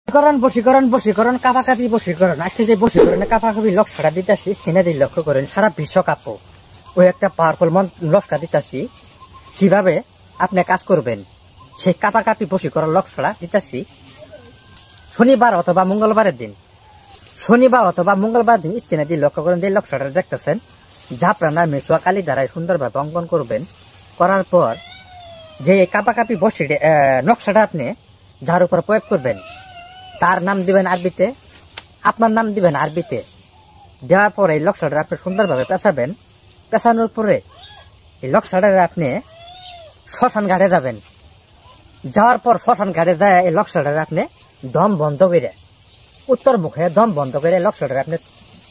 বশীকরণ কাপাকাপি বশীকরণ। আজকে যে বশীকরণে কাপাকাপি লক্ষ্যটা দিতেছি সিনাদি লক্ষ্য করেন, সারা বিশ্বকাপ ওই একটা পাওয়ারফুল লক্ষ্য দিতেছি। কিভাবে আপনি কাজ করবেন সেই কাপাকাপি বশীকরণ লক্ষ্যটা দিতেছি শনিবার অথবা মঙ্গলবারের দিন। শনিবার অথবা মঙ্গলবার দিন সিনাদি লক্ষ্য করেন যে লক্ষ্যটা দেখতেছেন ঝাপড়া মেসুয়া কালি দ্বারাই সুন্দরভাবে অঙ্কন করবেন। করার পর যে কাপাকাপি বসে নকশাটা আপনি যার উপর প্রয়োগ করবেন তার নাম দিবেন আরবিতে, আপনার নাম দিবেন আরবিতে। দেওয়ার পরে এই নকশাটা আপনি সুন্দরভাবে পেঁচাবেন। পেঁচানোর পরে এই নকশাটা আপনি শ্মশান ঘাটে যাবেন। যাওয়ার পর শ্মশান ঘাটে যায় এই নকশাটা আপনি দম বন্ধ করে উত্তর মুখে দম বন্ধ করে নকশাটা আপনি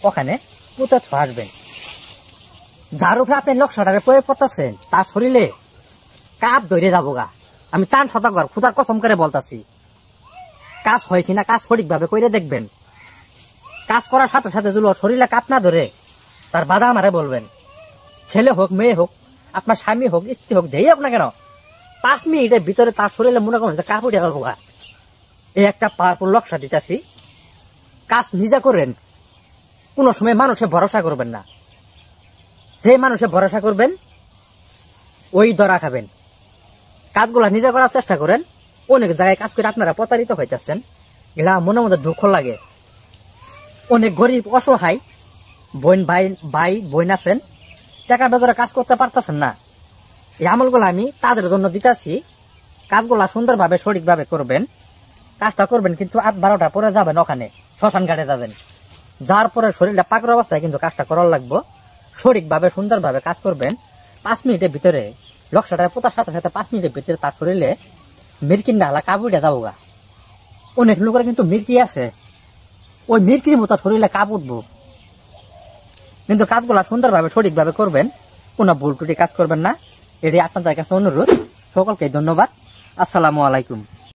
ওখানে পুঁতে আসবেন। যার উপরে আপনি নকশাটাকে প্রয়োগ করতেছেন তার শরীরে কাপ ধরে যাবো গা। আমি 4 শতকর খুদার কসম করে বলতেছি, কাজ হয় কিনা কাজ সঠিকভাবে করে দেখবেন। কাজ করার সাথে সাথে যদি শরীরে কাপ না ধরে তার বাধা আমারে বলবেন। ছেলে হোক মেয়ে হোক, আপনার স্বামী হোক স্ত্রী হোক, যেই হোক না কেন 5 মিনিটের ভিতরে তার শরীরে মনে করেন কাপ উঠে যাবো গা। এই একটা পাওয়ারফুল নকশা দিতেছি, কাজ নিজে করেন। কোনো সময় মানুষে ভরসা করবেন না। যে মানুষে ভরসা করবেন ওই ধরা খাবেন। কাজগুলা নিজে করার চেষ্টা করেন। অনেক জায়গায় কাজ করে আপনারা প্রতারিত হইতেছেন, এগুলা মনে মধ্যে দুঃখ লাগে। অনেক গরিব অসহায় ভাই বোন আছেন, টাকা বেগরে কাজ করতে পারতেছেন না। এই আমলগুলো আমি তাদের জন্য দিতেছি। কাজগুলা সুন্দরভাবে সঠিকভাবে করবেন। কাজটা করবেন কিন্তু 8-12টা পরে যাবেন, ওখানে শ্মশান ঘাটে যাবেন। যার পরে শরীরটা পাকর অবস্থায় কিন্তু কাজটা করার লাগবো। সঠিকভাবে সুন্দরভাবে কাজ করবেন। 5 মিনিটের ভিতরে লক্ষ্যটা পোতার সাথে সাথে 5 মিনিটের ভিতরে তার শরীরে মিরকিন ডালা কাবুড়ে যাবো গা। অনেক লোকের কিন্তু মিরকি আছে, ওই মিরকির মতো শরীরে কাপ উঠবো। কিন্তু কাজগুলা সুন্দরভাবে সঠিকভাবে করবেন, কোনো ভুল টুটি কাজ করবেন না। এটি আপনাদের কাছে অনুরোধ। সকলকে ধন্যবাদ। আসসালামু আলাইকুম।